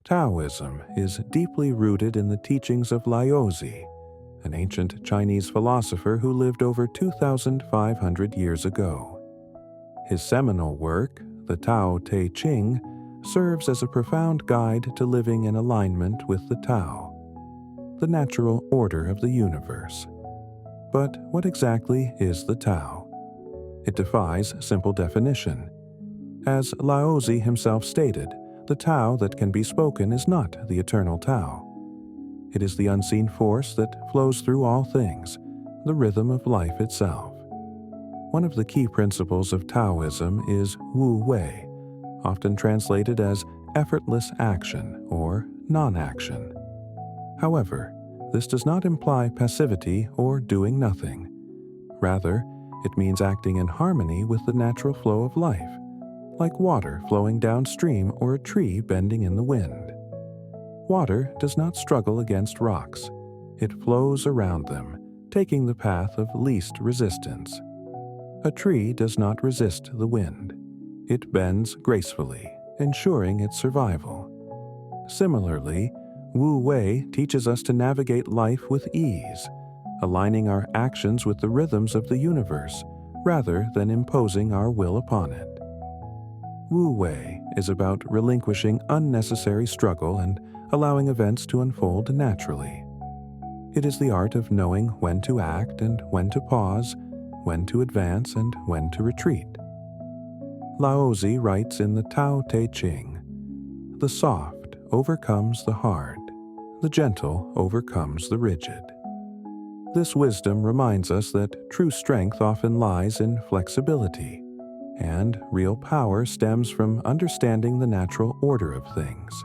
Taoism is deeply rooted in the teachings of Laozi, an ancient Chinese philosopher who lived over 2,500 years ago. His seminal work, the Tao Te Ching, serves as a profound guide to living in alignment with the Tao, the natural order of the universe. But what exactly is the Tao? It defies simple definition. As Laozi himself stated, the Tao that can be spoken is not the eternal Tao. It is the unseen force that flows through all things, the rhythm of life itself. One of the key principles of Taoism is Wu Wei, often translated as effortless action or non-action. However, this does not imply passivity or doing nothing. Rather, it means acting in harmony with the natural flow of life, like water flowing downstream or a tree bending in the wind. Water does not struggle against rocks. It flows around them, taking the path of least resistance. A tree does not resist the wind. It bends gracefully, ensuring its survival. Similarly, Wu Wei teaches us to navigate life with ease, aligning our actions with the rhythms of the universe rather than imposing our will upon it. Wu Wei is about relinquishing unnecessary struggle and allowing events to unfold naturally. It is the art of knowing when to act and when to pause, when to advance and when to retreat. Laozi writes in the Tao Te Ching, "The soft overcomes the hard, the gentle overcomes the rigid." This wisdom reminds us that true strength often lies in flexibility, and real power stems from understanding the natural order of things.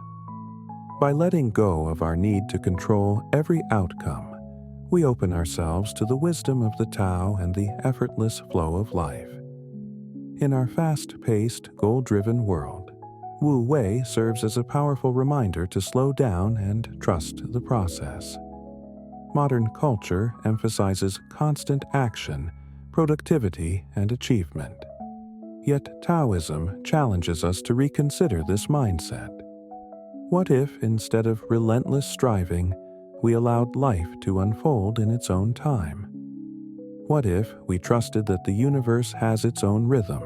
By letting go of our need to control every outcome, we open ourselves to the wisdom of the Tao and the effortless flow of life. In our fast-paced, goal-driven world, Wu Wei serves as a powerful reminder to slow down and trust the process. Modern culture emphasizes constant action, productivity, and achievement. Yet Taoism challenges us to reconsider this mindset. What if, instead of relentless striving, we allowed life to unfold in its own time? What if we trusted that the universe has its own rhythm,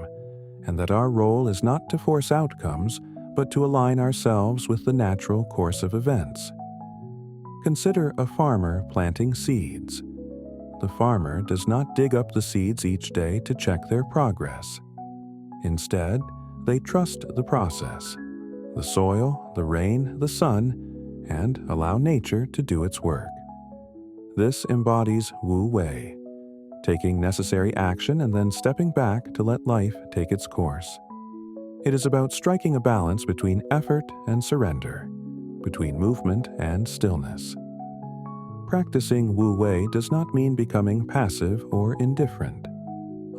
and that our role is not to force outcomes, but to align ourselves with the natural course of events? Consider a farmer planting seeds. The farmer does not dig up the seeds each day to check their progress. Instead, they trust the process, the soil, the rain, the sun, and allow nature to do its work. This embodies Wu Wei, taking necessary action and then stepping back to let life take its course. It is about striking a balance between effort and surrender, between movement and stillness. Practicing Wu Wei does not mean becoming passive or indifferent.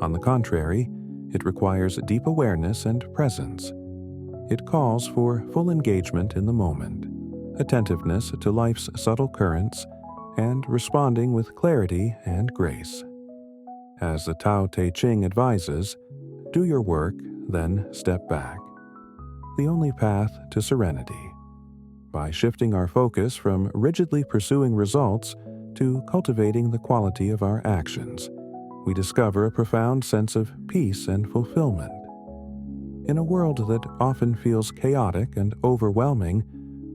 On the contrary, it requires deep awareness and presence. It calls for full engagement in the moment, attentiveness to life's subtle currents, and responding with clarity and grace. As the Tao Te Ching advises, do your work, then step back. The only path to serenity. By shifting our focus from rigidly pursuing results to cultivating the quality of our actions, we discover a profound sense of peace and fulfillment. In a world that often feels chaotic and overwhelming,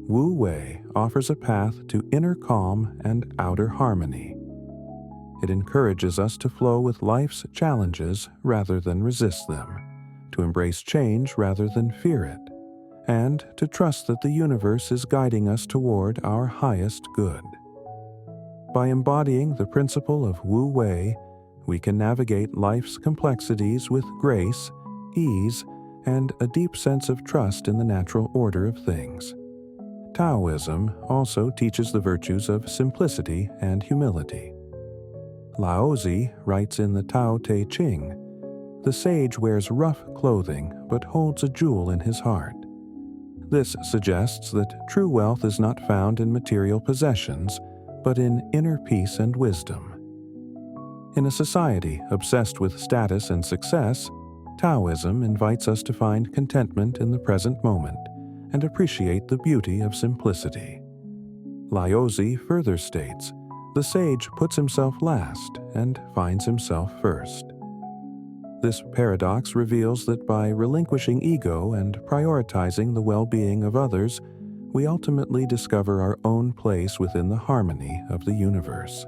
Wu Wei offers a path to inner calm and outer harmony. It encourages us to flow with life's challenges rather than resist them, to embrace change rather than fear it, and to trust that the universe is guiding us toward our highest good. By embodying the principle of Wu Wei, we can navigate life's complexities with grace, ease, and a deep sense of trust in the natural order of things. Taoism also teaches the virtues of simplicity and humility. Laozi writes in the Tao Te Ching, "The sage wears rough clothing but holds a jewel in his heart." This suggests that true wealth is not found in material possessions, but in inner peace and wisdom. In a society obsessed with status and success, Taoism invites us to find contentment in the present moment and appreciate the beauty of simplicity. Laozi further states, the sage puts himself last and finds himself first. This paradox reveals that by relinquishing ego and prioritizing the well-being of others, we ultimately discover our own place within the harmony of the universe.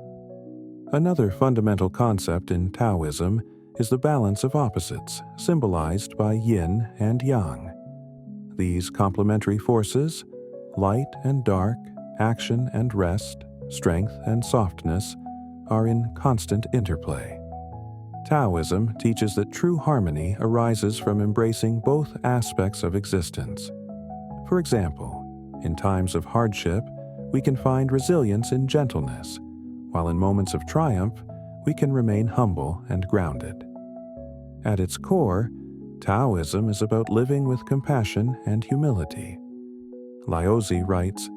Another fundamental concept in Taoism is the balance of opposites, symbolized by yin and yang. These complementary forces, light and dark, action and rest, strength and softness, are in constant interplay. Taoism teaches that true harmony arises from embracing both aspects of existence. For example, in times of hardship, we can find resilience in gentleness, while in moments of triumph, we can remain humble and grounded. At its core, Taoism is about living with compassion and humility. Laozi writes,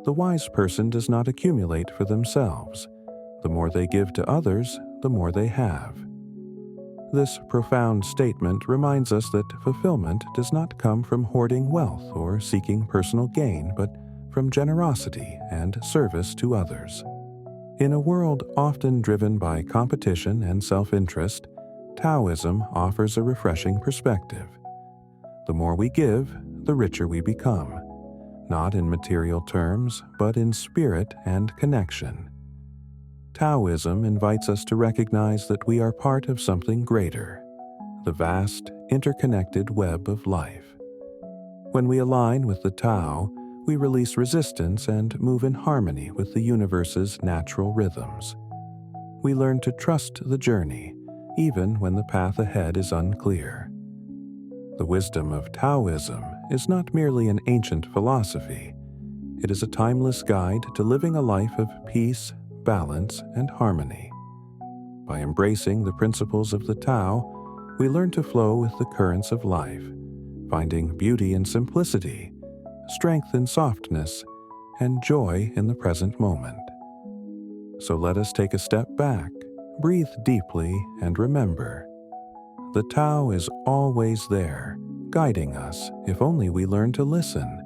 "The wise person does not accumulate for themselves. The more they give to others, the more they have." This profound statement reminds us that fulfillment does not come from hoarding wealth or seeking personal gain, but from generosity and service to others. In a world often driven by competition and self-interest, Taoism offers a refreshing perspective. The more we give, the richer we become, not in material terms, but in spirit and connection. Taoism invites us to recognize that we are part of something greater, the vast, interconnected web of life. When we align with the Tao, we release resistance and move in harmony with the universe's natural rhythms. We learn to trust the journey, even when the path ahead is unclear. The wisdom of Taoism is not merely an ancient philosophy. It is a timeless guide to living a life of peace, balance, and harmony. By embracing the principles of the Tao, we learn to flow with the currents of life, finding beauty in simplicity, strength in softness, and joy in the present moment. So let us take a step back, breathe deeply, and remember, the Tao is always there, guiding us if only we learn to listen.